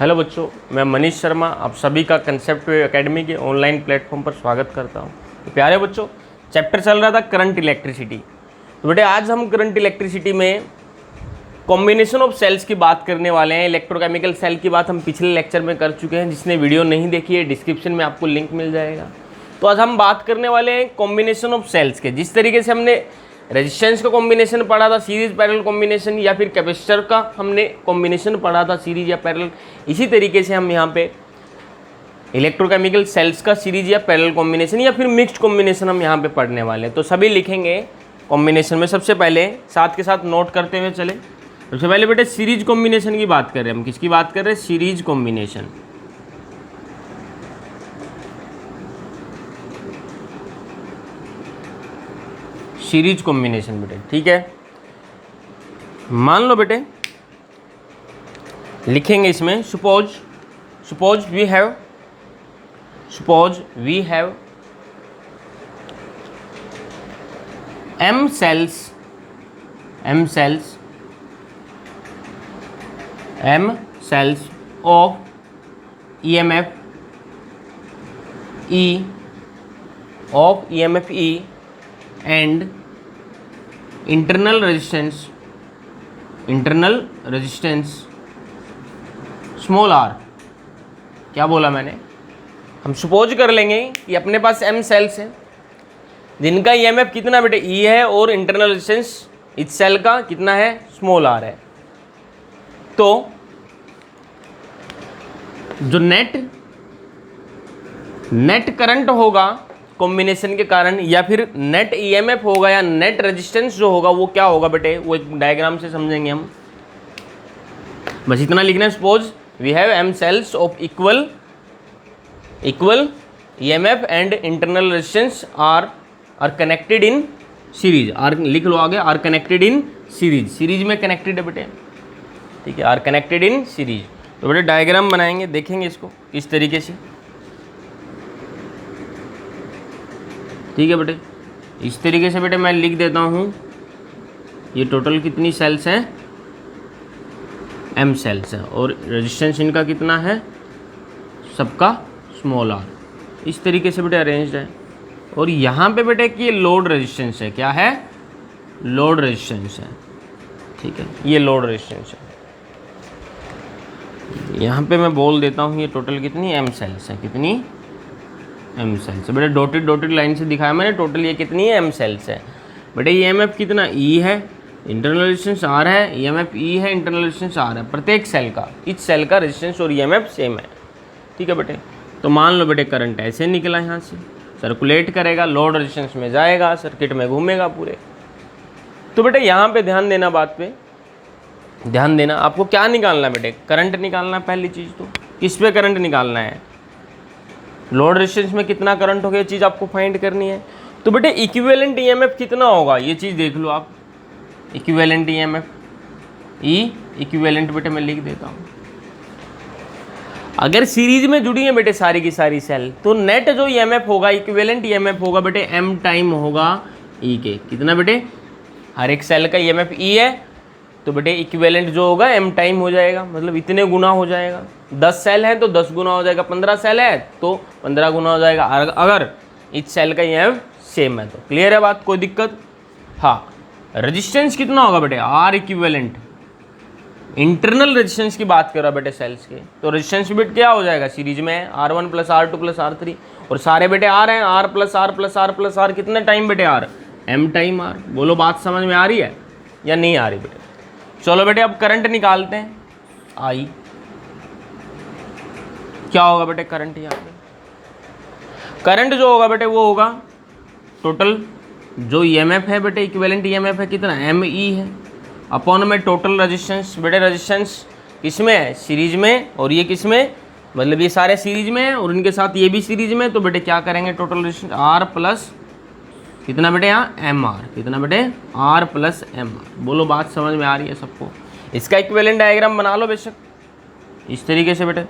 Hello बच्चों, मैं मनीष शर्मा आप सभी का कंसेप्ट वेव एकेडमी के ऑनलाइन प्लेटफॉर्म पर स्वागत करता हूं। तो प्यारे बच्चों, चैप्टर चल रहा था करंट इलेक्ट्रिसिटी। तो बेटे आज हम करंट इलेक्ट्रिसिटी में कॉम्बिनेशन ऑफ सेल्स की बात करने वाले हैं। इलेक्ट्रोकेमिकल सेल की बात हम पिछले लेक्चर में कर चुके हैं। जिसने वीडियो नहीं देखी है डिस्क्रिप्शन में आपको लिंक मिल जाएगा। तो आज हम बात करने वाले हैं कॉम्बिनेशन ऑफ सेल्स के। जिस तरीके से हमने रेजिस्टेंस का कॉम्बिनेशन पढ़ा था, सीरीज पैरेलल कॉम्बिनेशन, या फिर कैपेसिटर का हमने कॉम्बिनेशन पढ़ा था, सीरीज या पैरेलल, इसी तरीके से हम यहाँ पे इलेक्ट्रोकेमिकल सेल्स का सीरीज या पैरेलल कॉम्बिनेशन या फिर मिक्स्ड कॉम्बिनेशन हम यहाँ पे पढ़ने वाले हैं। तो सभी लिखेंगे कॉम्बिनेशन में। सबसे पहले साथ के साथ नोट करते हुए चले। सबसे पहले बेटे सीरीज कॉम्बिनेशन की बात कर रहे हैं हम। किसकी बात कर रहे हैं? Series combination. सीरीज कॉम्बिनेशन बेटे, ठीक है। मान लो बेटे, लिखेंगे इसमें suppose we have m cells of EMF E and internal resistance small r। क्या बोला मैंने? हम सपोज कर लेंगे कि अपने पास m सेल्स हैं जिनका EMF कितना बेटे E है और इंटरनल रेजिस्टेंस इस सेल का कितना है? स्मॉल r है। तो जो नेट करंट होगा कॉम्बिनेशन के कारण, या फिर नेट EMF होगा या नेट रेजिस्टेंस जो होगा वो क्या होगा बेटे, वो एक डायग्राम से समझेंगे हम। बस इतना लिखना है। Suppose we have m cells of equal EMF and internal resistance r connected in series. R लिख लो आगे, आर कनेक्टेड इन सीरीज में कनेक्टेड है बेटे, ठीक है, आर कनेक्टेड इन सीरीज। तो बेटे डायग्राम बनाएंगे, देखेंगे इसको किस तरीके से, ठीक है बेटे। इस तरीके से बेटे मैं लिख देता हूँ। ये टोटल कितनी सेल्स हैं? m सेल्स हैं, और रेजिस्टेंस इनका कितना है? सबका स्मॉल r। इस तरीके से बेटे अरेंज्ड है। और यहाँ पे बेटे कि ये लोड रेजिस्टेंस है। क्या है? लोड रेजिस्टेंस है, ठीक है, ये लोड रेजिस्टेंस है। यहाँ पे मैं बोल देता हूँ ये टोटल कितनी m सेल्स है। कितनी? m सेल्स है बेटे। डॉटेड लाइन से दिखाया मैंने। टोटल ये कितनी है? m सेल्स है बेटे। EMF कितना? E है, इंटरनल रेजिस्टेंस R है, EMF E है, इंटरनल रेजिस्टेंस R है। प्रत्येक सेल का, इस सेल का रेजिस्टेंस और EMF सेम है, ठीक है बेटे। तो मान लो बेटे करंट ऐसे निकला, यहाँ से सर्कुलेट करेगा, लोड रेजिस्टेंस में जाएगा, सर्किट में घूमेगा पूरे। तो बेटे यहाँ पे ध्यान देना, बात पे ध्यान देना। आपको क्या निकालना है बेटे? करंट निकालना है पहली चीज़। तो किस पे करंट निकालना है? लोड रेजिस्टेंस में कितना करंट होगा, ये चीज़ आपको फाइंड करनी है। तो बेटे इक्विवेलेंट EMF कितना होगा, ये चीज़ देख लो आप। इक्विवेलेंट EMF इक्विवेलेंट बेटे मैं लिख देता हूँ। अगर सीरीज में जुड़ी है बेटे सारी की सारी सेल, तो नेट जो EMF होगा, इक्विवेलेंट EMF होगा बेटे m टाइम होगा E के। कितना बेटे? हर एक सेल का EMF E है, तो बेटे इक्विवेलेंट जो होगा m टाइम हो जाएगा, मतलब इतने गुना हो जाएगा। 10 सेल है तो 10 गुना हो जाएगा, 15 सेल है तो 15 गुना हो जाएगा, अगर इस सेल का EMF सेम है तो। क्लियर है बात? कोई दिक्कत? हाँ। रेजिस्टेंस कितना होगा बेटे? R equivalent. इंटरनल रेजिस्टेंस की बात कर रहा बेटे सेल्स के, तो रेजिस्टेंस बिट क्या हो जाएगा? सीरीज में R1 + R2 + R3, और सारे बेटे R हैं, R + R + R + R। कितने टाइम बेटे? R m time R। बोलो बात समझ में आ रही है या नहीं आ रही बेटे? चलो बेटे अब करंट निकालते हैं। I क्या होगा बेटे? करंट यहाँ पे करंट जो होगा बेटे वो होगा टोटल जो EMF है बेटे, इक्विवेलेंट EMF है कितना? ME है, अपॉन में टोटल रेजिस्टेंस। बेटे रेजिस्टेंस किसमें है? सीरीज में। और ये किसमें? मतलब ये सारे सीरीज में है और इनके साथ ये भी सीरीज में। तो बेटे क्या करेंगे? टोटल रेजिस्टेंस R प्लस कितना बेटे? यहाँ MR। कितना बेटे? R plus MR। बोलो बात समझ में आ रही है सबको? इसका इक्विवेलेंट डायग्राम बना लो बेशक इस तरीके से बेटे।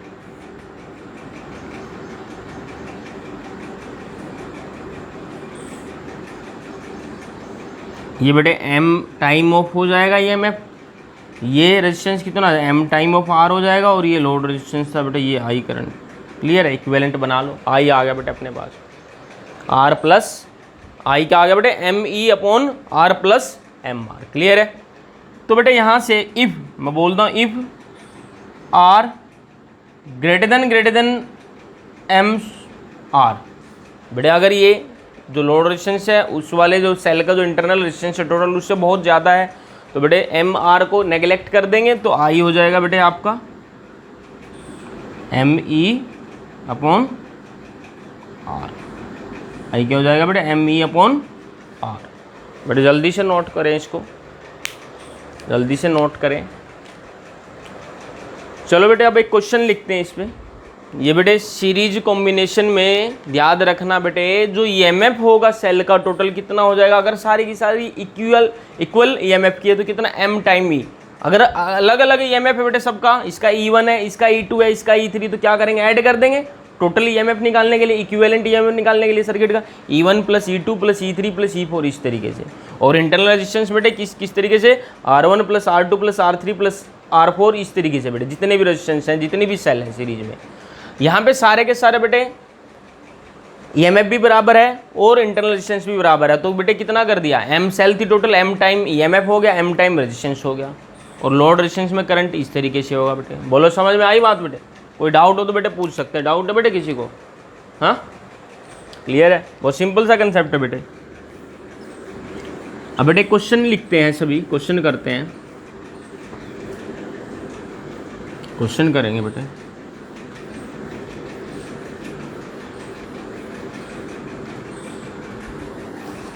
ये बेटे m टाइम ऑफ हो जाएगा EMF, ये रेजिस्टेंस कितना है, एम टाइम ऑफ आर हो जाएगा, और ये लोड रेजिस्टेंस था बेटा ये आई करंट। क्लियर है, इक्विवेलेंट बना लो। आई आ गया बेटे अपने पास, आर प्लस आई क्या आ गया बेटे, m E upon r plus m r. Clear है। तो बेटे यहाँ से इफ मैं बोलता हूँ if r greater than m r, बेटे अगर ये जो लोड रेजिस्टेंस है उस वाले जो सेल का जो इंटरनल रेजिस्टेंस है टोटल उससे बहुत ज़्यादा है, तो बेटे एम आर को नेगलेक्ट कर देंगे तो आई हो जाएगा बेटे आपका एम ई अपॉन आर। आई क्या हो जाएगा बेटे, एम ई अपॉन आर। बेटे जल्दी से नोट करें इसको, जल्दी से नोट करें। चलो बेटे अब एक क्वेश्चन लिखते हैं इस पर। ये बेटे सीरीज कॉम्बिनेशन में याद रखना बेटे, जो ईएमएफ होगा सेल का टोटल कितना हो जाएगा, अगर सारी की सारी इक्वल ईएमएफ की है तो कितना, एम टाइम ई। अगर अलग अलग ईएमएफ है बेटे सबका, इसका E1 है, इसका E2 है, इसका E3, तो क्या करेंगे, ऐड कर देंगे टोटल ईएमएफ निकालने के लिए, इक्विवेलेंट ईएमएफ निकालने के लिए सर्किट का, E1 plus E2 plus E3 plus E4 इस तरीके से। और इंटरनल रेजिस्टेंस बेटे किस तरीके से, R1 plus R2 plus R3 plus R4 इस तरीके से बेटे, जितने भी रेजिस्टेंस हैं, जितनी भी सेल हैं सीरीज में। यहाँ पे सारे के सारे बेटे ईएमएफ भी बराबर है और इंटरनल रेजिस्टेंस भी बराबर है, तो बेटे कितना कर दिया, एम सेल थी टोटल, एम टाइम ईएमएफ हो गया, एम टाइम रेजिस्टेंस हो गया, और लोड रेजिस्टेंस में करंट इस तरीके से होगा बेटे। बोलो समझ में आई बात बेटे? कोई डाउट हो तो बेटे पूछ सकते हैं, डाउट है बेटे किसी को? हाँ क्लियर है, बहुत सिंपल सा कंसेप्ट है बेटे। अब बेटे क्वेश्चन लिखते हैं, सभी क्वेश्चन करते हैं, क्वेश्चन करेंगे बेटे।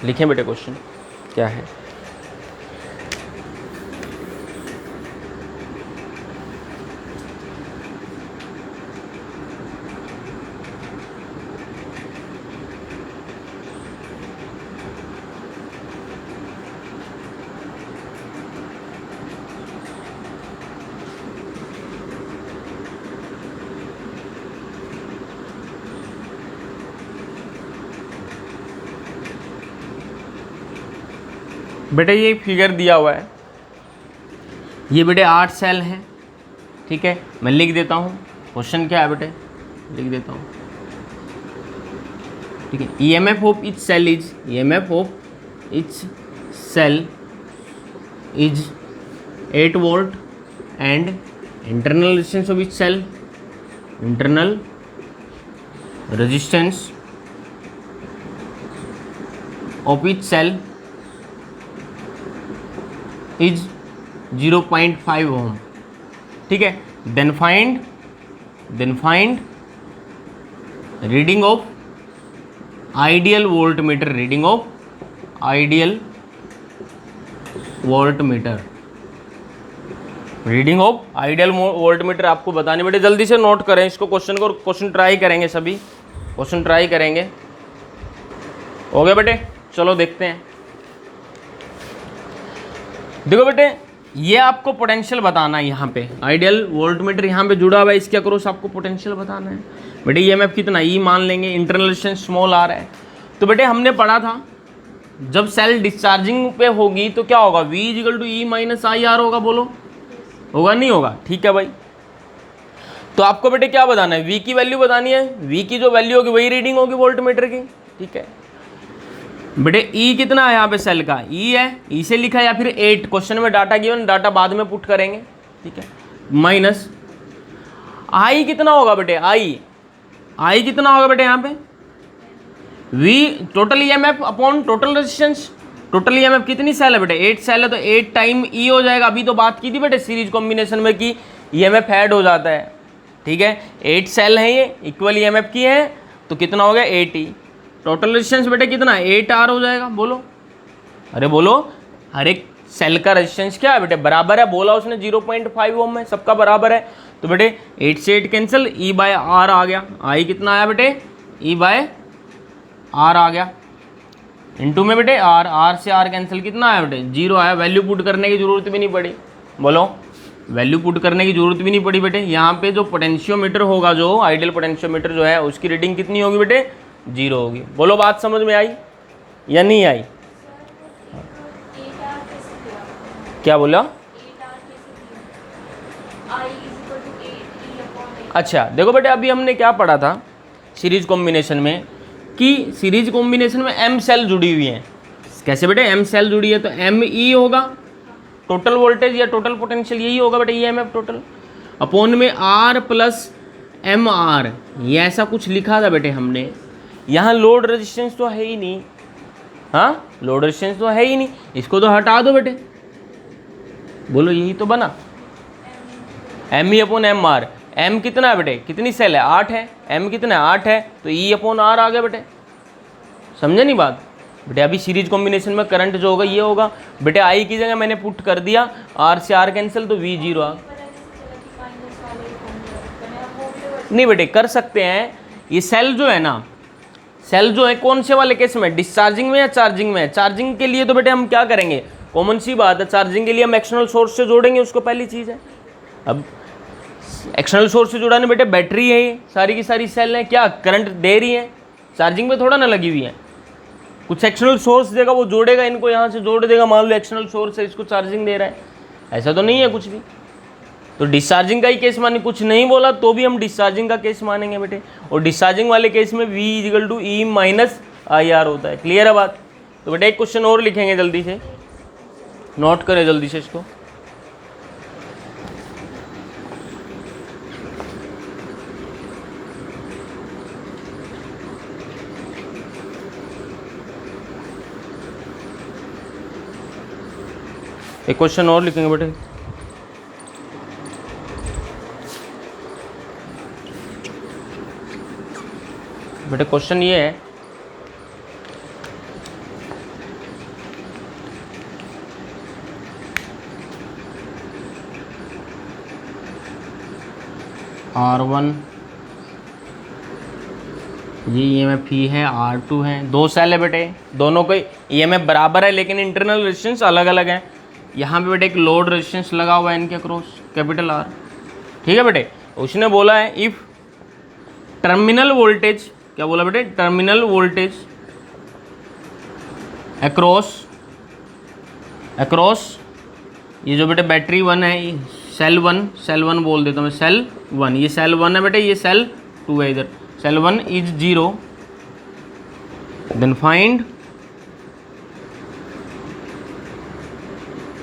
लिखें बेटे क्वेश्चन क्या है। बेटे ये फिगर दिया हुआ है, ये बेटे 8 सेल हैं, ठीक है। मैं लिख देता हूँ क्वेश्चन क्या है बेटे, लिख देता हूँ, ठीक है। EMF of each cell is, EMF of each cell is 8 volt and internal resistance of each cell, internal resistance of each cell is 0.5 ohm, ठीक है। Then find reading of ideal voltmeter, reading of ideal voltmeter, reading of ideal voltmeter आपको बताने बेटे। जल्दी से note करें इसको, question को, क्वेश्चन ट्राई करेंगे, सभी क्वेश्चन ट्राई करेंगे। हो गया बेटे, चलो देखते हैं। देखो बेटे ये आपको पोटेंशियल बताना है, यहाँ पे आइडियल वोल्ट मीटर यहाँ पे जुड़ा हुआ है, इसके अक्रॉस आपको पोटेंशियल बताना है बेटे। ईएमएफ कितना, ई मान लेंगे, इंटरनल रेजिस्टेंस स्मॉल आर है। तो बेटे हमने पढ़ा था जब सेल डिस्चार्जिंग पे होगी तो क्या होगा, V equal to E minus I r होगा। बोलो होगा नहीं होगा? ठीक है भाई। तो आपको बेटे क्या बताना है, V की वैल्यू बतानी है, V की जो वैल्यू होगी वही रीडिंग होगी वोल्ट मीटर की, ठीक है बेटे। E कितना है यहाँ पे सेल का, E है, E से लिखा है, या फिर 8 क्वेश्चन में डाटा गिवन, डाटा बाद में पुट करेंगे, ठीक है। माइनस I कितना होगा बेटे, I कितना होगा बेटे यहाँ पे, V total EMF upon total resistance. Total EMF कितनी सेल है बेटे, 8 सेल है, तो 8 टाइम E हो जाएगा। अभी तो बात की थी बेटे सीरीज कॉम्बिनेशन में कि ईएमएफ ऐड हो जाता है, ठीक है। 8 सेल है, ये इक्वल ईएमएफ की है, तो कितना हो गया 8E। टोटल रेजिस्टेंस बेटे कितना, 8R हो जाएगा। बोलो, अरे बोलो, हर एक सेल का रेजिस्टेंस क्या है बेटे, बराबर है। बोला उसने 0.5 ओम है, सबका बराबर है। तो बेटे 8 से 8 कैंसिल, E बाय आर आ गया। आई कितना आया बेटे, E बाय आर आ गया, इनटू में बेटे आर से आर कैंसिल, कितना आया बेटे 0 आया। वैल्यू पुट करने की जरूरत भी नहीं पड़ी। बोलो, वैल्यू पुट करने की जरूरत भी नहीं पड़ी बेटे। यहाँ पे जो पोटेंशियोमीटर होगा, जो आइडियल पोटेंशियोमीटर जो है, उसकी रीडिंग कितनी होगी बेटे, 0 होगी। बोलो बात समझ में आई या नहीं आई? क्या बोला, अच्छा देखो बेटे, अभी हमने क्या पढ़ा था सीरीज कॉम्बिनेशन में कि सीरीज कॉम्बिनेशन में एम सेल जुड़ी हुई हैं। कैसे बेटे, एम सेल जुड़ी है तो एम ई होगा टोटल वोल्टेज या टोटल पोटेंशियल, यही होगा बेटे E M F total, upon में आर प्लस एम आर, ये ऐसा कुछ लिखा था बेटे हमने। यहाँ लोड रेजिस्टेंस तो है ही नहीं, हाँ लोड रेजिस्टेंस तो है ही नहीं, इसको तो हटा दो बेटे, बोलो यही तो बना m E upon m r. M कितना है बेटे, कितनी सेल है 8 है, एम कितना है 8 है, तो ई अपॉन आर आ गया बेटे। समझे नहीं बात बेटे। अभी सीरीज कॉम्बिनेशन में करंट जो होगा ये होगा बेटे, आई की जगह मैंने पुट कर दिया आर से आर कैंसिल, तो वी जीरो आ। नहीं बेटे कर सकते हैं, ये सेल जो है ना, सेल जो है कौन से वाले केस में, डिस्चार्जिंग में या चार्जिंग में। चार्जिंग के लिए तो बेटे हम क्या करेंगे, कॉमन सी बात है, चार्जिंग के लिए हम एक्सटर्नल सोर्स से जोड़ेंगे उसको, पहली चीज़ है। अब एक्सटर्नल सोर्स से जुड़ा नहीं बेटे, बैटरी है ये, सारी की सारी सेल है, क्या करंट दे रही है, चार्जिंग में थोड़ा ना लगी हुई है। कुछ एक्सटर्नल सोर्स देगा वो जोड़ेगा, इनको यहाँ से जोड़ देगा, मान लो एक्सटर्नल सोर्स है इसको चार्जिंग दे रहा है, ऐसा तो नहीं है कुछ भी। तो डिस्चार्जिंग का ही केस माने, कुछ नहीं बोला तो भी हम डिस्चार्जिंग का केस मानेंगे बेटे। और डिस्चार्जिंग वाले केस में V equal to E minus I r होता है। क्लियर है बात। तो बेटे एक क्वेश्चन और लिखेंगे, जल्दी से नोट करें जल्दी से इसको। एक क्वेश्चन और लिखेंगे बेटे, बेटे क्वेश्चन ये है, R1 ये EMF ही है, R2 है, दो सेल है बेटे, दोनों को EMF बराबर है लेकिन इंटरनल रेजिस्टेंस अलग अलग है। यहाँ पे बेटे एक लोड रेजिस्टेंस लगा हुआ है इनके अक्रॉस, कैपिटल R। ठीक है बेटे, उसने बोला है इफ टर्मिनल वोल्टेज, क्या बोला बेटे, टर्मिनल वोल्टेज अक्रॉस ये जो बेटे बैटरी 1 है, सेल 1 बोल देता हूँ मैं, सेल 1, ये सेल 1 है बेटे, ये सेल 2 है इधर, cell 1 is 0, then find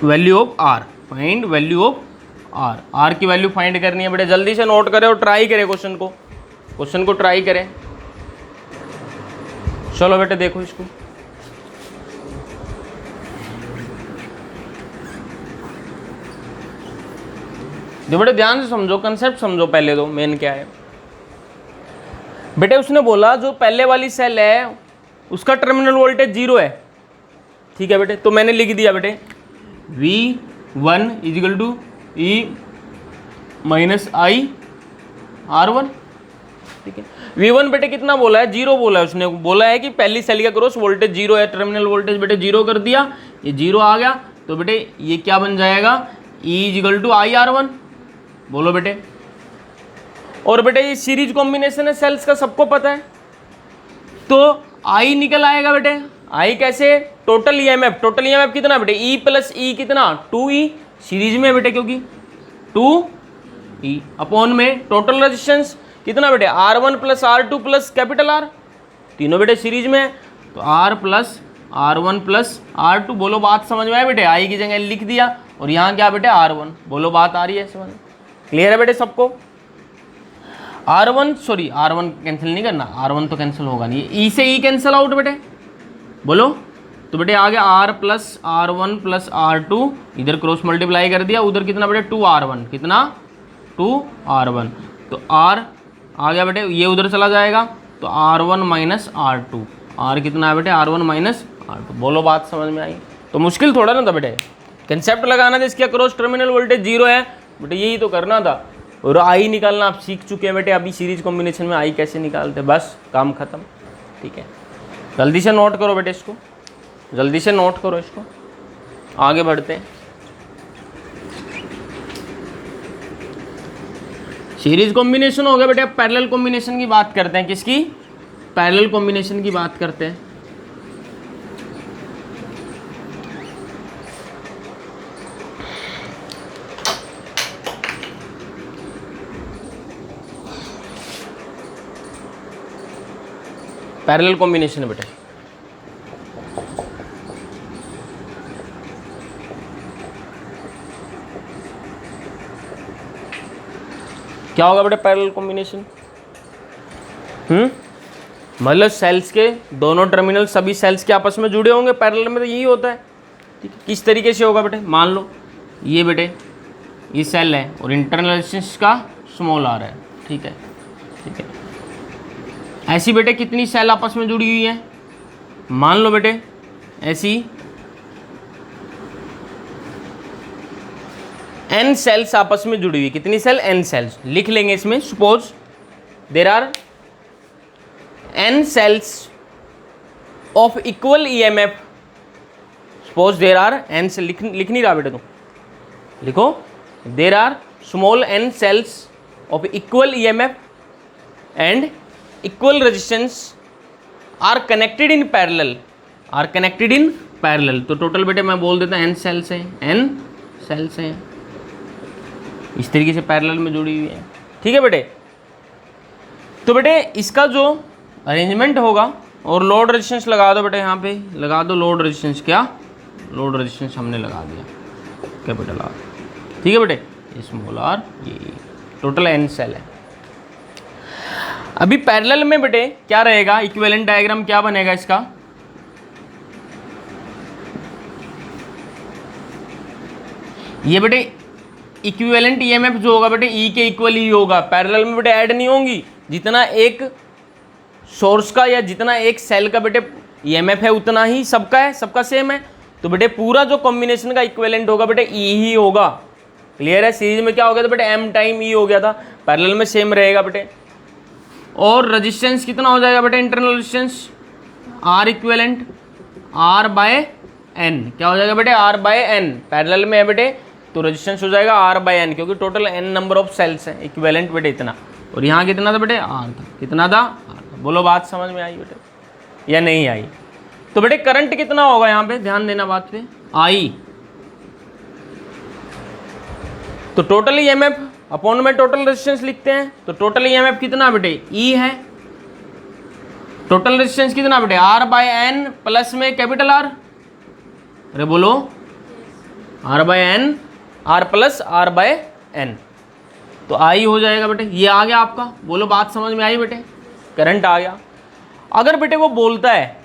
value of R, find value of R। R की वैल्यू फाइंड करनी है बेटे, जल्दी से नोट करें और ट्राई करें क्वेश्चन को ट्राई करें। चलो बेटे देखो इसको, जो बेटे ध्यान से समझो, कंसेप्ट समझो पहले तो, मेन क्या है बेटे। उसने बोला जो पहले वाली सेल है उसका टर्मिनल वोल्टेज 0 है, ठीक है बेटे। तो मैंने लिख दिया बेटे V1 equal to E minus I R1, ठीक है। V1 बेटे कितना बोला है, 0 बोला है, उसने बोला है कि पहली सेल का क्रॉस वोल्टेज 0 है, टर्मिनल वोल्टेज बेटे 0 कर दिया, ये 0 आ गया, तो बेटे ये क्या बन जाएगा, E is equal to I R1, बोलो बेटे। और बेटे ये सीरीज कॉम्बिनेशन है सेल्स का, सबको पता है, तो I निकल आएगा बेटे। I कैसे, टोटल EMF, टोटल EMF कितना बेटे, E प्लस E कितना 2E, सीरीज में बेटे क्योंकि 2E, अपॉन में टोटल रेजिस्टेंस कितना बेटे R1 plus R2 plus capital R, तीनों बेटे सीरीज में है, तो R plus R1 plus R2, बोलो बात समझ में आए बेटे। I की जगह लिख दिया और यहाँ क्या बेटे R1, बोलो बात आ रही है समझ, क्लियर है बेटे सबको। R1 कैंसिल नहीं करना, R1 तो कैंसिल होगा नहीं, E से E कैंसिल आउट बेटे, बोलो। तो बेटे आ गया R plus R1 plus R2, इधर क्रॉस मल्टीप्लाई कर दिया, उधर कितना बेटे 2R1, कितना 2R1, तो R आ गया बेटे, ये उधर चला जाएगा, तो R1 माइनस R2, R कितना है बेटे R1 माइनस R2, बोलो बात समझ में आई। तो मुश्किल थोड़ा ना था बेटे, कंसेप्ट लगाना था, इसके अक्रॉस टर्मिनल वोल्टेज 0 है बेटे, यही तो करना था। और I निकालना आप सीख चुके हैं बेटे, अभी सीरीज कॉम्बिनेशन में I कैसे निकालते, बस काम खत्म, ठीक है। जल्दी से नोट करो बेटे इसको, जल्दी से नोट करो इसको, आगे बढ़ते हैं। सीरीज कॉम्बिनेशन हो गया बेटे, अब पैरेलल कॉम्बिनेशन की बात करते हैं, किसकी, पैरेलल कॉम्बिनेशन की बात करते हैं। पैरेलल कॉम्बिनेशन है बेटे। क्या होगा बेटे पैरेलल कॉम्बिनेशन? मतलब सेल्स के दोनों टर्मिनल सभी सेल्स के आपस में जुड़े होंगे पैरेलल में, तो यही होता है। ठीक है, किस तरीके से होगा बेटे? मान लो ये बेटे ये सेल है और इंटरनल रेजिस्टेंस का स्मॉल आर है। ठीक है, ठीक है। ऐसी बेटे कितनी सेल आपस में जुड़ी हुई है? मान लो बेटे ऐसी n सेल्स आपस में जुड़ी हुई। कितनी सेल? n sales. लिख लेंगे इसमें, suppose there are n cells of equal EMF। Suppose there are n से लिख नहीं रहा बेटे, तुम लिखो there are small n cells of equal EMF and equal resistance are connected in parallel, are connected in parallel। तो total बेटे मैं बोल देता n सेल्स हैं, n सेल्स हैं, इस तरीके से पैरेलल में जुड़ी हुई है। ठीक है बेटे, तो बेटे इसका जो अरेंजमेंट होगा, और लोड रेजिस्टेंस लगा दो बेटे, यहाँ पे लगा दो लोड रेजिस्टेंस। क्या? लोड रेजिस्टेंस हमने लगा दिया कैपिटल आर। ठीक है बेटे, स्मॉल आर, ये टोटल n सेल है। अभी पैरेलल में बेटे क्या रहेगा? इक्विवेलेंट डायग्राम क्या बनेगा इसका? ये बेटे इक्विवेलेंट ईएमएफ जो होगा बेटे ई के इक्वल ही होगा। पैरेलल में बेटे ऐड नहीं होंगी। जितना एक सोर्स का या जितना एक सेल का बेटे ईएमएफ है उतना ही सबका है, सबका सेम है। तो बेटे पूरा जो कॉम्बिनेशन का इक्विवेलेंट होगा बेटे ई ही होगा। क्लियर है? सीरीज में क्या हो गया था बेटे? एम टाइम ई हो गया था। पैरेलल में सेम रहेगा बेटे। और रेजिस्टेंस कितना हो जाएगा बेटे? Internal resistance r equivalent r by n. क्या हो जाएगा बेटे? R by N. पैरेलल में है बेटे तो रेजिस्टेंस हो जाएगा आर बाय एन, क्योंकि total n number of cells है। इक्विवेलेंट बेटे इतना, और यहाँ कितना था बेटे? आर था। कितना था? आर था। बोलो बात समझ में आई बेटे या नहीं आई? तो बेटे करंट कितना होगा यहाँ पे? ध्यान देना बात पे। आई तो टोटल ईएमएफ अपॉन में टोटल रेजिस्टेंस लिखते हैं। तो टोटल ईएमएफ कितना बेटे? ई है। टोटल रेजिस्टेंस कितना बेटे? आर बाय एन प्लस में कैपिटल आर। अरे बोलो, r by n, R plus r by n. तो आई हो जाएगा बेटे। ये आ गया आपका। बोलो बात समझ में आई बेटे? करंट आ गया। अगर बेटे वो बोलता है,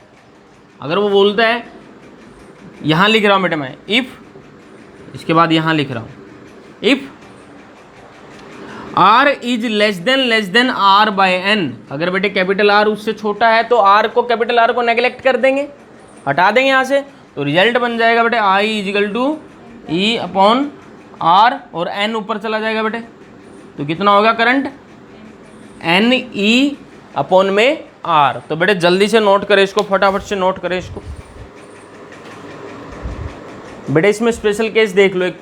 अगर वो बोलता है, यहां लिख रहा हूं बेटे मैं, इफ, इसके बाद यहां लिख रहा हूं if R is less than r by n. अगर बेटे कैपिटल आर उससे छोटा है तो आर को, कैपिटल आर को नेग्लेक्ट कर देंगे, हटा देंगे यहां से। तो रिजल्ट बन जाएगा बेटे I equal to E upon R, और एन ऊपर चला जाएगा बेटे। तो कितना होगा करंट? एन ई अपॉन में आर। तो बेटे जल्दी से नोट करें इसको, फटाफट से नोट करें इसको। बेटे इसमें स्पेशल केस देख लो, एक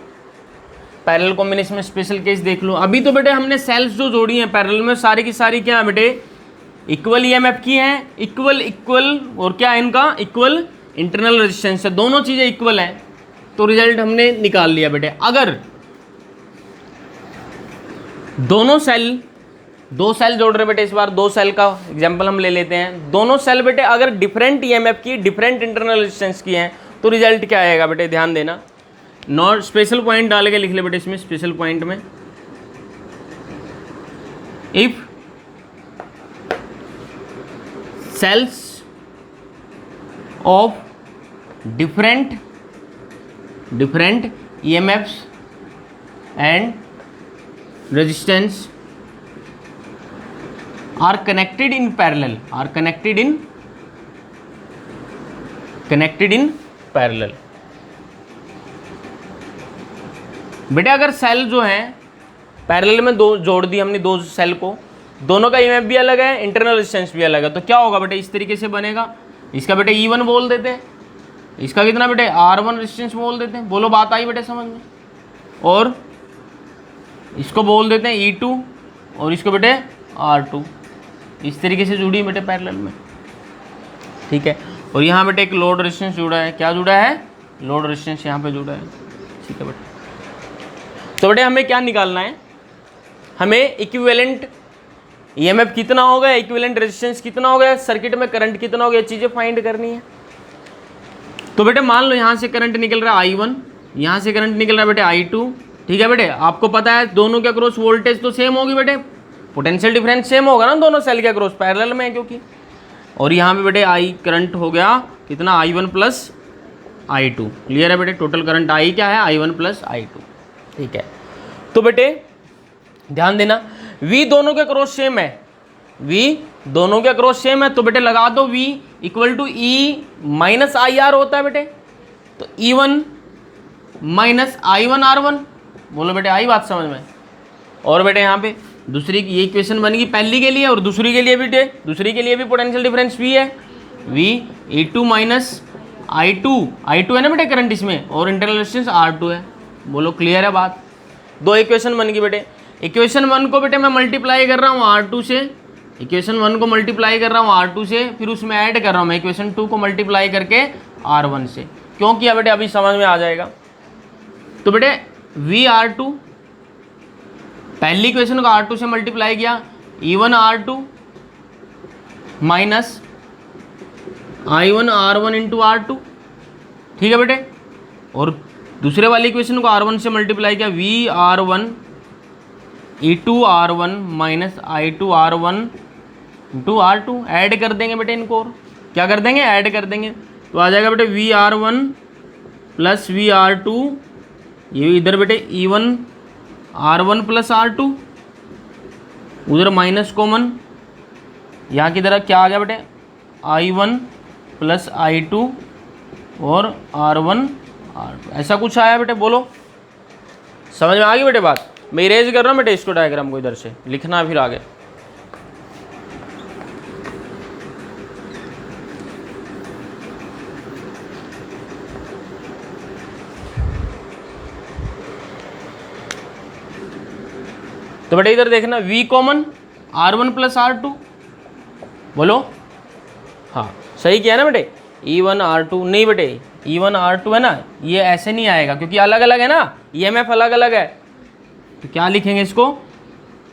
पैरेलल कॉम्बिनेशन में स्पेशल केस देख लो। अभी तो बेटे हमने सेल्स जो जोड़ी हैं पैरेलल में, सारी की सारी क्या है बेटे? इक्वल ईएमएफ की हैं, इक्वल और क्या है इनका? इक्वल इंटरनल रेजिस्टेंस है। दोनों चीजें इक्वल हैं, तो रिजल्ट हमने निकाल लिया बेटे। अगर दोनों सेल, दो सेल जोड़ रहे बेटे, इस बार दो सेल का एग्जांपल हम ले लेते हैं। दोनों सेल बेटे अगर डिफरेंट ईएमएफ की, डिफरेंट इंटरनल रेजिस्टेंस की हैं, तो रिजल्ट क्या आएगा बेटे? ध्यान देना। नॉट स्पेशल पॉइंट डाल के लिख ले बेटे इसमें, स्पेशल पॉइंट में, if cells of different EMFs and resistance are connected in parallel, are connected in parallel। बेटे अगर सेल जो है पैरेलल में दो जोड़ दी हमने, दो सेल को, दोनों का ईएमएफ भी अलग है, इंटरनल रेजिस्टेंस भी अलग है, तो क्या होगा बेटे? इस तरीके से बनेगा। इसका बेटे E1 बोल देते हैं, इसका कितना बेटे? R1 रेजिस्टेंस बोल देते हैं। बोलो बात आई बेटे समझ में? और इसको बोल देते हैं E2 और इसको बेटे R2। इस तरीके से जुड़ी बेटे पैरेलल में। ठीक है, और यहाँ बेटे एक लोड रेजिस्टेंस जुड़ा है। क्या जुड़ा है? लोड रेजिस्टेंस यहाँ पे जुड़ा है। ठीक है बेटे, तो बेटे हमें क्या निकालना है? हमें इक्विवेलेंट ईएमएफ कितना हो गया, इक्विवेलेंट रेजिस्टेंस कितना हो गया, सर्किट में करंट कितना हो गया, चीज़ें फाइंड करनी है। तो बेटे मान लो यहाँ से करंट निकल रहा है I1, यहाँ से करंट निकल रहा है बेटे I2, ठीक है बेटे। आपको पता है दोनों के अक्रॉस वोल्टेज तो सेम होगी बेटे, पोटेंशियल डिफरेंस सेम होगा ना दोनों सेल के अक्रॉस, पैरेलल में है क्योंकि। और यहाँ पे बेटे I करंट हो गया कितना, I1 प्लस I2। क्लियर है बेटे, टोटल करंट I क्या है, I1 प्लस I2, ठीक है। तो बेटे ध्यान देना, V दोनों के अक्रॉस सेम है, V दोनों के अक्रॉस सेम है, तो बेटे लगा दो V equal to E minus IR होता है बेटे। तो E1 माइनस I1 R1, बोलो बेटे आई बात समझ में। और बेटे यहाँ पे दूसरी ये इक्वेशन बनेगी पहली के लिए और दूसरी के लिए बेटे, दूसरी के लिए भी पोटेंशियल डिफरेंस V है, V E2 माइनस I2 है ना बेटे करंट इसमें, और इंटरनल रेजिस्टेंस R2 है। बोलो क्लियर है बात। दो इक्वेशन बन गई बेटे। इक्वेशन 1 को बेटे मैं मल्टीप्लाई कर रहा हूँ R2 से, इक्वेशन 1 को मल्टीप्लाई कर रहा हूँ R2 से, फिर उसमें ऐड कर रहा हूँ मैं इक्वेशन 2 को मल्टीप्लाई करके R1 से। क्यों किया बेटे, अभी समझ में आ जाएगा। तो बेटे VR2 पहली इक्वेशन को R2 से मल्टीप्लाई किया, E1 R2 minus I1 R1 into R2, ठीक है बेटे। और दूसरे वाली इक्वेशन को R1 से मल्टीप्लाई किया, VR1 E2 R1 minus I2 R1 into R2, add कर देंगे बेटे इनको, और क्या कर देंगे, ऐड कर देंगे। तो आ जाएगा बेटे VR1 प्लस VR2, ये इधर बेटे E1 R1 प्लस R2, उधर माइनस कॉमन, यहाँ की तरह क्या आ गया बेटे I1 प्लस I2 और R1 R2, ऐसा कुछ आया बेटे। बोलो समझ में आ गई बेटे बात। मैं इरेज कर रहा हूँ बेटे इसको, डायग्राम को इधर से लिखना फिर आगे। तो बेटे इधर देखना V common R1 plus R2, बोलो हाँ सही किया ना बेटे। E1 R2 नहीं बेटे, E1 R2 है ना, ये ऐसे नहीं आएगा क्योंकि अलग अलग है ना, EMF अलग अलग है। तो क्या लिखेंगे इसको,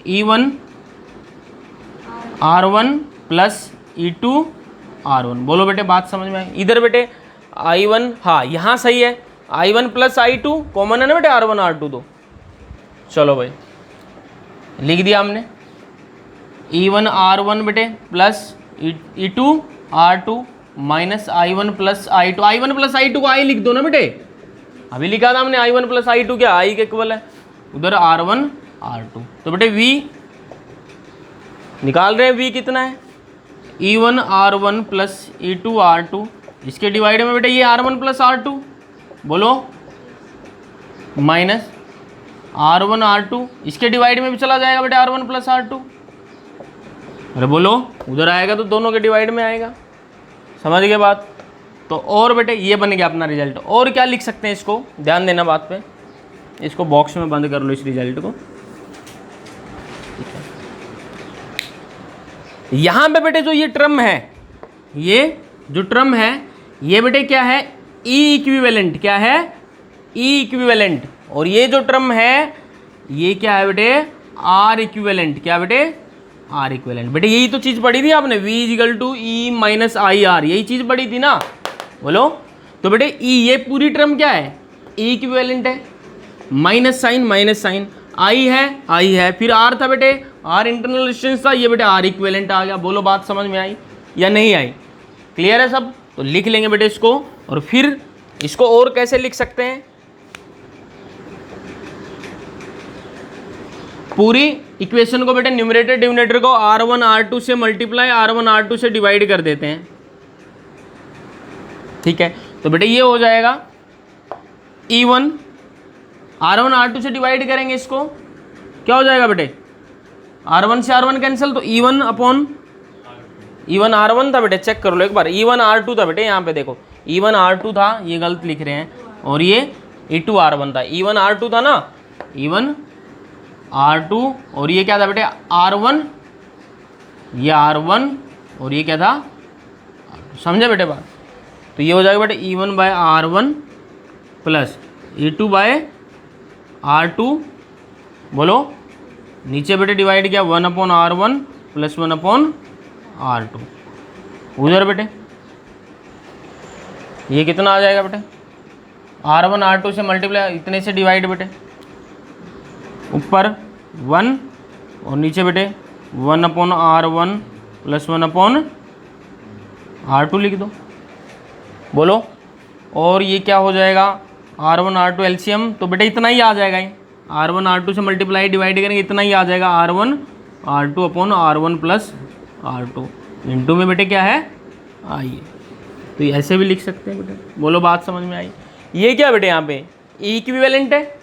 E1 R1 plus E2 R1। बोलो बेटे बात समझ में आई। इधर बेटे I1, हाँ यहाँ सही है, I1 प्लस I2 कॉमन है ना बेटे, R1 R2 दो। चलो भाई लिख दिया हमने, E1 R1 बेटे plus E2 R2 minus I1 plus I2, I1 plus I2 को I लिख दो ना बेटे, अभी लिखा था हमने I1 प्लस I2 क्या I के इक्वल है, उधर R1 R2। तो बेटे V निकाल रहे हैं, V कितना है, E1 R1 plus E2 R2, इसके डिवाइड में बेटे ये R1 प्लस R2, बोलो माइनस R1 R2, इसके डिवाइड में भी चला जाएगा बेटे R1 प्लस R2। अरे बोलो उधर आएगा तो दोनों के डिवाइड में आएगा, समझ गए बात। तो और बेटे ये बन गया अपना रिजल्ट। और क्या लिख सकते हैं इसको, ध्यान देना बात पे, इसको बॉक्स में बंद कर लो इस रिजल्ट को। यहां पे बेटे जो ये टर्म है, ये जो टर्म है ये बेटे क्या है, E इक्विवेलेंट, क्या है E इक्विवेलेंट। और ये जो टर्म है ये क्या है बेटे, R इक्विवेलेंट, क्या बेटे R इक्विवेलेंट। बेटे यही तो चीज पढ़ी थी आपने, V equal to E minus IR, यही चीज पढ़ी थी ना, बोलो। तो बेटे E ये पूरी टर्म क्या है, E इक्विवेलेंट है, माइनस साइन I है, फिर R था बेटे, R इंटरनल रेजिस्टेंस था, ये बेटे R इक्विवेलेंट आ गया। बोलो बात समझ में आई या नहीं आई, क्लियर है सब। तो लिख लेंगे बेटे इसको, और फिर इसको और कैसे लिख सकते हैं, पूरी इक्वेशन को बेटे न्यूमरेटर डिनोमिनेटर को R1 R2 से मल्टीप्लाई R1 R2 से डिवाइड कर देते हैं, ठीक है। तो बेटे ये हो जाएगा E1 R1 R2 से डिवाइड करेंगे इसको, क्या हो जाएगा बेटे, R1 से R1 कैंसिल, तो E1 अपॉन E1 R1 था बेटे, चेक कर लो एक बार, E1 R2 था बेटे, यहाँ पे देखो E1 R2 था, ये गलत लिख रहे हैं, और ये E2 R1 था। E1 R2 था ना, E1 R2, और ये क्या था बेटे R1, ये R1, और ये क्या था R2। समझे बेटे बात। तो ये हो जाएगा बेटे E1 bye R1 plus E2 bye R2, बोलो नीचे बेटे डिवाइड किया 1 अपॉन R1 प्लस 1/R2। उधर बेटे ये कितना आ जाएगा बेटे, R1 R2 से मल्टीप्लाई, इतने से डिवाइड बेटे, ऊपर 1 और नीचे बेटे 1/R1 प्लस 1/R2 लिख दो। बोलो, और ये क्या हो जाएगा, R1 R2 एलसीएम, तो बेटे इतना ही आ जाएगा, ये R1 R2 से मल्टीप्लाई डिवाइड करेंगे इतना ही आ जाएगा, R1 R2/R1 plus R2 into में बेटे क्या है, आइए तो ऐसे भी लिख सकते हैं बेटे। बोलो बात समझ में आई। ये क्या बेटे यहाँ पे इक्विवेलेंट है,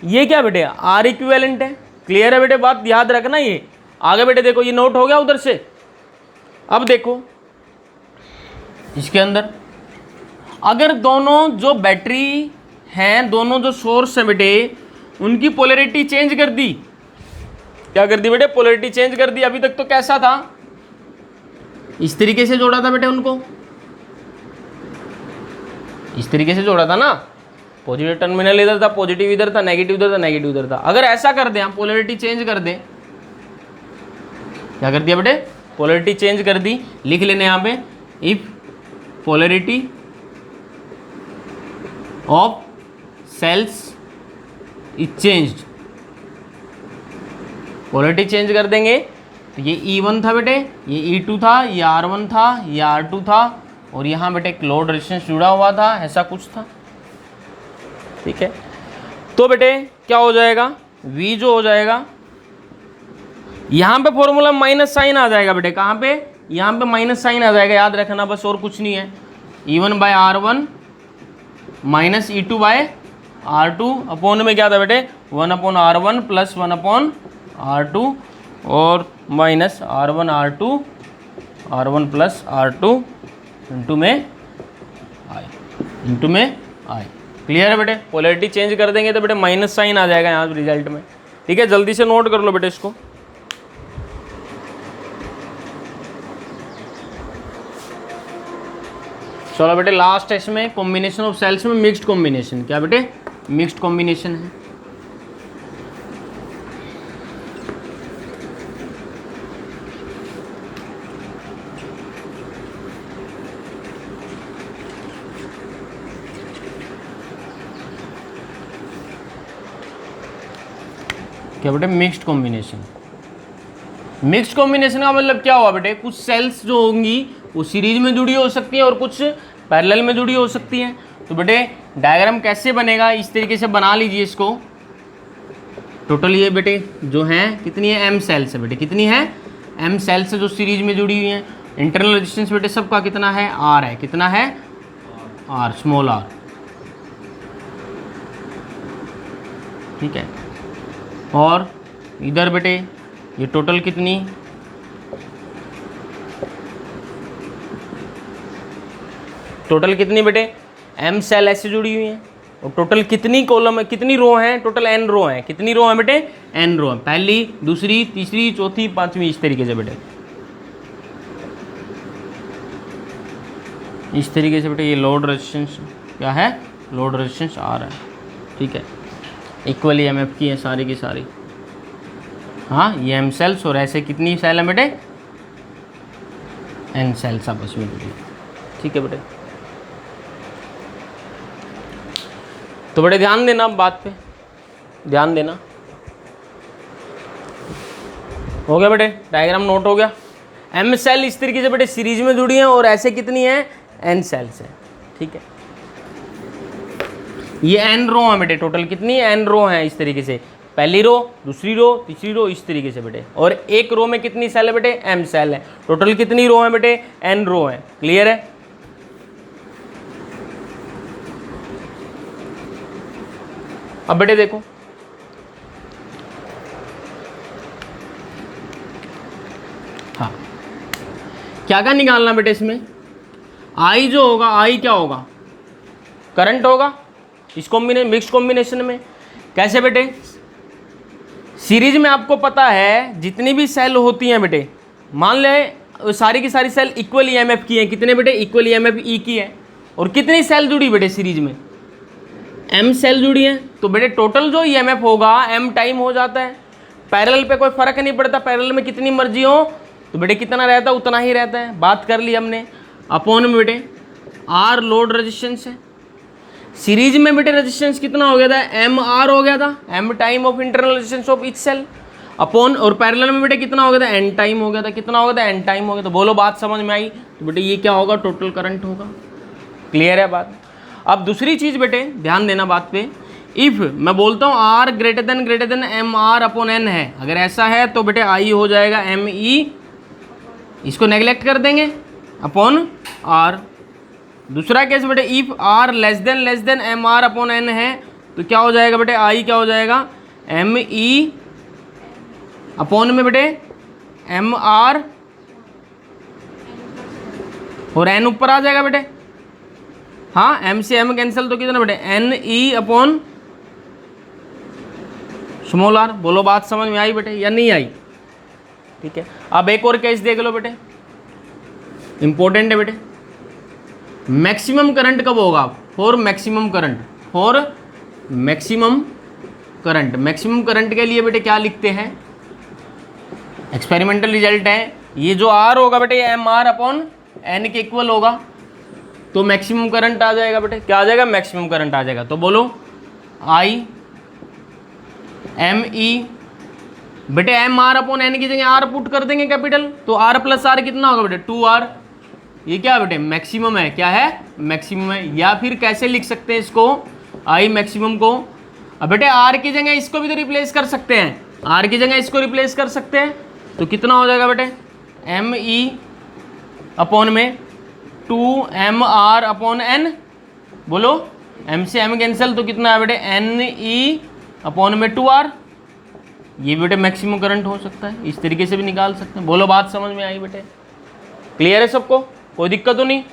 ये क्या बेटे आर इक्विवेलेंट है। क्लियर है बेटे, बात याद रखना। ये आगे बेटे देखो, ये नोट हो गया उधर से। अब देखो इसके अंदर अगर दोनों जो बैटरी हैं, दोनों जो सोर्स है बेटे, उनकी पोलैरिटी चेंज कर दी। क्या कर दी बेटे, पोलैरिटी चेंज कर दी। अभी तक तो कैसा था, इस तरीके से जोड़ा था बेटे, उनको इस तरीके से जोड़ा था ना, पॉजिटिव टर्मिनल इधर था, पॉजिटिव इधर था, नेगेटिव इधर था, नेगेटिव इधर था। अगर ऐसा कर दें, पोलैरिटी चेंज कर दें, क्या कर दिया बेटे, पोलैरिटी चेंज कर दी। लिख लेने यहाँ पे, if polarity of cells is changed, polarity change कर देंगे तो ये E1 था बेटे, ये E2 था, ये R1 था, ये R2 था, और यहाँ बेटे एक लोड रेजिस्टेंस जुड़ा हुआ था, ऐसा कुछ था। ठीक है, तो बेटे क्या हो जाएगा, V जो हो जाएगा, यहाँ पे फॉर्मूला माइनस साइन आ जाएगा बेटे। कहाँ पे, यहाँ पे माइनस साइन आ जाएगा, याद रखना बस, और कुछ नहीं है। E1/R1 माइनस E2/R2 अपोन में क्या था बेटे, 1/R1 प्लस 1/R2 और minus R1 plus R2 into में आई। क्लियर है बेटे, पोलैरिटी चेंज कर देंगे तो बेटे माइनस साइन आ जाएगा यहाँ रिजल्ट में। ठीक है, जल्दी से नोट कर लो बेटे इसको। चलो बेटे लास्ट है इसमें कॉम्बिनेशन ऑफ सेल्स में मिक्स्ड कॉम्बिनेशन। क्या बेटे, मिक्स्ड कॉम्बिनेशन है। क्या बेटे, मिक्स्ड कॉम्बिनेशन। मिक्स्ड कॉम्बिनेशन का मतलब क्या हुआ बेटे, कुछ सेल्स जो होंगी वो सीरीज में जुड़ी हो सकती है और कुछ पैरेलल में जुड़ी हो सकती हैं। तो बेटे डायग्राम कैसे बनेगा, इस तरीके से बना लीजिए इसको। टोटल ये बेटे जो हैं कितनी है, m सेल्स है बेटे, कितनी है, m सेल्स जो सीरीज में जुड़ी हुई हैं। इंटरनल रेजिस्टेंस बेटे सबका कितना है, r है, कितना है, r, स्मॉल r। ठीक है, और इधर बेटे ये टोटल कितनी, टोटल कितनी बेटे, m सेल ऐसे जुड़ी हुई हैं। और टोटल कितनी कॉलम है, कितनी रो हैं, टोटल n रो हैं। कितनी रो हैं बेटे, n रो हैं, पहली, दूसरी, तीसरी, चौथी, पांचवी, इस तरीके से बेटे, इस तरीके से बेटे। ये लोड रेजिस्टेंस क्या है, लोड रेजिस्टेंस आ रहा है। ठीक है, इक्वली एमएफ की है सारी की सारी। हाँ, ये एम सेल्स, और ऐसे कितनी सेल है बेटे, एन सेल्स आपस में जुड़ी। ठीक है बेटे, तो बेटे ध्यान देना बात पे, ध्यान देना। हो गया बेटे, डायग्राम नोट हो गया। एम सेल इस तरीके से बेटे सीरीज में जुड़ी हैं, और ऐसे कितनी है, एन सेल्स है। ठीक है, ये एन रो है बेटे, टोटल कितनी एन रो है, इस तरीके से, पहली रो, दूसरी रो, तीसरी रो, इस तरीके से बेटे। और एक रो में कितनी सेल है बेटे, एम सेल है। टोटल कितनी रो है बेटे, एन रो है। क्लियर है, अब बेटे देखो, हाँ क्या क्या निकालना बेटे इसमें, आई जो होगा, आई क्या होगा, करंट होगा इस कॉम्बिनेशन, मिक्स्ड कॉम्बिनेशन में। कैसे बेटे, सीरीज में आपको पता है जितनी भी सेल होती हैं बेटे, मान ले सारी की सारी सेल इक्वल ईएमएफ की हैं। कितने बेटे, इक्वल ईएमएफ ई की है। और कितनी सेल जुड़ी बेटे सीरीज में, एम सेल जुड़ी है। तो बेटे टोटल जो ईएमएफ होगा एम टाइम हो जाता है। पैरेलल पे कोई फर्क नहीं पड़ता, पैरेलल में कितनी मर्जी हो तो बेटे कितना रहता है उतना ही रहता है, बात कर ली हमने। अपॉन में बेटे आर लोड रेजिस्टेंस है, सीरीज में बेटे रेजिस्टेंस कितना हो गया था, एम आर हो गया था, m times of internal resistance of each cell upon, और पैरेलल में बेटे कितना हो गया था, एन टाइम हो गया था, कितना हो गया था, एन टाइम हो गया। तो बोलो बात समझ में आई, तो बेटे ये क्या होगा, टोटल करंट होगा। क्लियर है बात। अब दूसरी चीज बेटे ध्यान देना बात पे, इफ मैं बोलता हूँ R greater than m r upon n है, अगर ऐसा है तो बेटे आई हो जाएगा एम ई, इसको नेग्लेक्ट कर देंगे, अपॉन आर। दूसरा केस बेटे if R less than m r upon n है तो क्या हो जाएगा बेटे, आई क्या हो जाएगा, एम ई अपॉन में बेटे एम आर और एन ऊपर आ जाएगा बेटे, हाँ एम से एम कैंसिल तो कितना बेटे, n E upon small r. बोलो बात समझ में आई बेटे या नहीं आई? ठीक है। अब एक और केस देख लो बेटे, इंपॉर्टेंट है बेटे। मैक्सिमम करंट कब होगा, for maximum current, for maximum current, maximum current के लिए बेटे क्या लिखते हैं, एक्सपेरिमेंटल रिजल्ट है, ये जो आर होगा बेटे एम आर अपॉन एन के इक्वल होगा, तो मैक्सिमम करंट आ जाएगा बेटे, क्या आ जाएगा, मैक्सिमम करंट आ जाएगा। तो बोलो आई एम ई, बेटे एम आर अपॉन एन की जगह आर पुट कर देंगे कैपिटल, तो आर प्लस आर कितना होगा बेटे, 2R। ये क्या बेटे, मैक्सिमम है, क्या है, मैक्सिमम है। या फिर कैसे लिख सकते हैं इसको, आई मैक्सिमम को, अब बेटे आर की जगह इसको भी तो रिप्लेस कर सकते हैं, आर की जगह इसको रिप्लेस कर सकते हैं, तो कितना हो जाएगा बेटे, एम ई अपॉन में 2MR अपॉन एन। बोलो एम से एम कैंसिल तो कितना है बेटे, एन ई अपॉन में 2R। ये बेटे मैक्सिमम करंट हो सकता है, इस तरीके से भी निकाल सकते हैं। बोलो बात समझ में आई बेटे, क्लियर है सबको, कोई दिक्कत तो नहीं?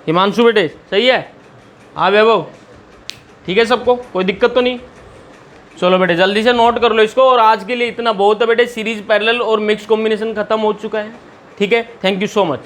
हिमांशु बेटे सही है, हाँ वैभव ठीक है सबको, कोई दिक्कत तो नहीं? चलो बेटे जल्दी से नोट कर लो इसको, और आज के लिए इतना बहुत है बेटे, सीरीज पैरेलल और मिक्स कॉम्बिनेशन खत्म हो चुका है। ठीक है, थैंक यू सो मच।